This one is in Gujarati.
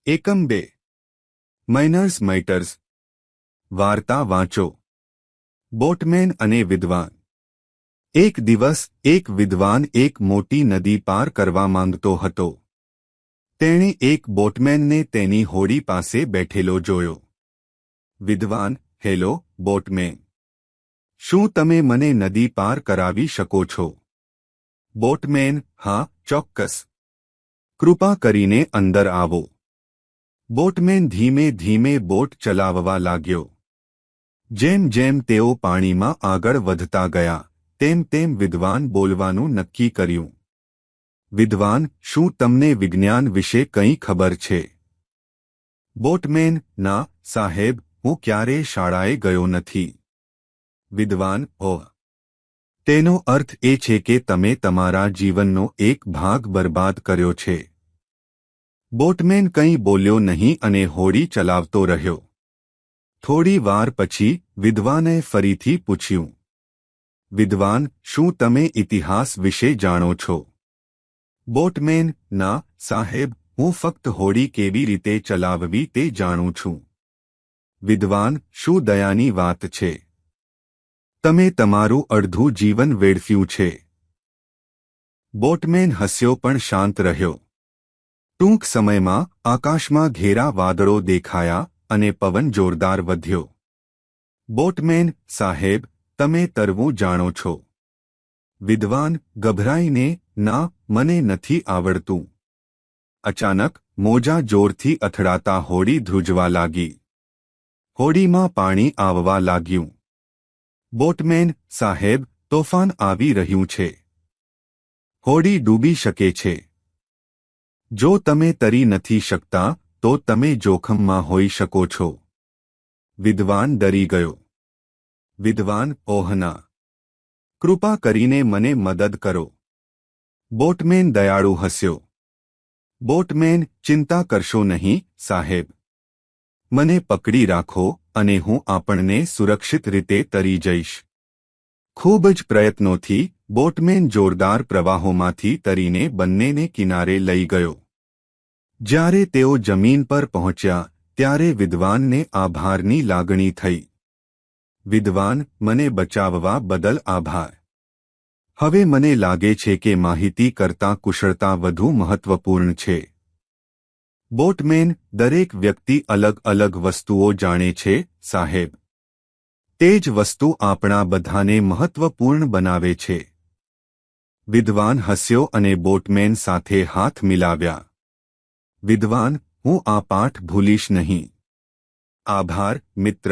એકમ 2 માઇનર્સ માઇટર્સ વાર્તા વાંચો બોટમેન અને વિદ્વાન। એક દિવસ એક વિદ્વાન એક મોટી નદી પાર કરવા માંગતો હતો। તેણે એક બોટમેનને તેની હોડી પાસે બેઠેલો જોયો। વિદ્વાન: હેલો બોટમેન, શું તમે મને નદી પાર કરાવી શકો છો? બોટમેન: હા ચોક્કસ, કૃપા કરીને અંદર આવો। બોટમેન ધીમે ધીમે બોટ ચલાવવા લાગ્યો। જેમ જેમ તેઓ પાણીમાં આગળ વધતા ગયા તેમ તેમ વિદ્વાન બોલવાનું નક્કી કર્યું। વિદ્વાન: શું તમને વિજ્ઞાન વિશે કંઈ ખબર છે? બોટમેન: ના સાહેબ, હું ક્યારેય શાળાએ ગયો નથી। વિદ્વાન: ઓહ, તેનો અર્થ એ છે કે તમે તમારા જીવનનો એક ભાગ બરબાદ કર્યો છે। બોટમેન કંઈ બોલ્યો નહીં અને હોડી ચલાવતો રહ્યો। થોડી વાર પછી વિદ્વાને ફરીથી પૂછ્યું। વિદ્વાન: શું તમે ઇતિહાસ વિશે જાણો છો? બોટમેન: ના સાહેબ, હું ફક્ત હોડી કેવી રીતે ચલાવવી તે જાણું છું। વિદ્વાન: શું દયાની વાત છે! તમે તમારું અડધું જીવન વેડફ્યું છે। બોટમેન હસ્યો પણ શાંત રહ્યો। ટૂંક સમયમાં આકાશમાં ઘેરા વાદળો દેખાયા અને પવન જોરદાર વધ્યો। બોટમેન: સાહેબ, તમે તરવું જાણો છો? વિદ્વાન ગભરાઈને: ના, મને નથી આવડતું। અચાનક મોજા જોરથી અથડાતા હોડી ધ્રુજવા લાગી। હોડીમાં પાણી આવવા લાગ્યું। બોટમેન: સાહેબ, તોફાન આવી રહ્યું છે। હોડી ડૂબી શકે છે। જો તમે તરી નથી શકતા તો તમે જોખમમાં હોઈ શકો છો। વિદ્વાન ડરી ગયો। વિદ્વાન: ઓહ ના, કૃપા કરીને મને મદદ કરો। બોટમેન દયાળુ હસ્યો। બોટમેન: ચિંતા કરશો નહીં સાહેબ, મને પકડી રાખો અને હું આપણને સુરક્ષિત રીતે તરી જઈશ। ખૂબ જ પ્રયત્નોથી બોટમેન જોરદાર પ્રવાહોમાંથી તરીને બંનેને કિનારે લઈ ગયો। જ્યારે તેઓ જમીન પર પહોંચ્યા ત્યારે વિદ્વાનને આભારની લાગણી થઈ। વિદ્વાન: મને બચાવવા બદલ આભાર। હવે મને લાગે છે કે માહિતી કરતાં કુશળતા વધુ મહત્વપૂર્ણ છે। બોટમેન: દરેક વ્યક્તિ અલગ અલગ વસ્તુઓ જાણે છે સાહેબ, તે જ વસ્તુ આપણા બધાને મહત્વપૂર્ણ બનાવે છે। વિદ્વાન હસ્યો અને બોટમેન સાથે હાથ મિલાવ્યા। વિદ્વાન: હું આ પાઠ ભૂલીશ નહીં। આભાર મિત્ર।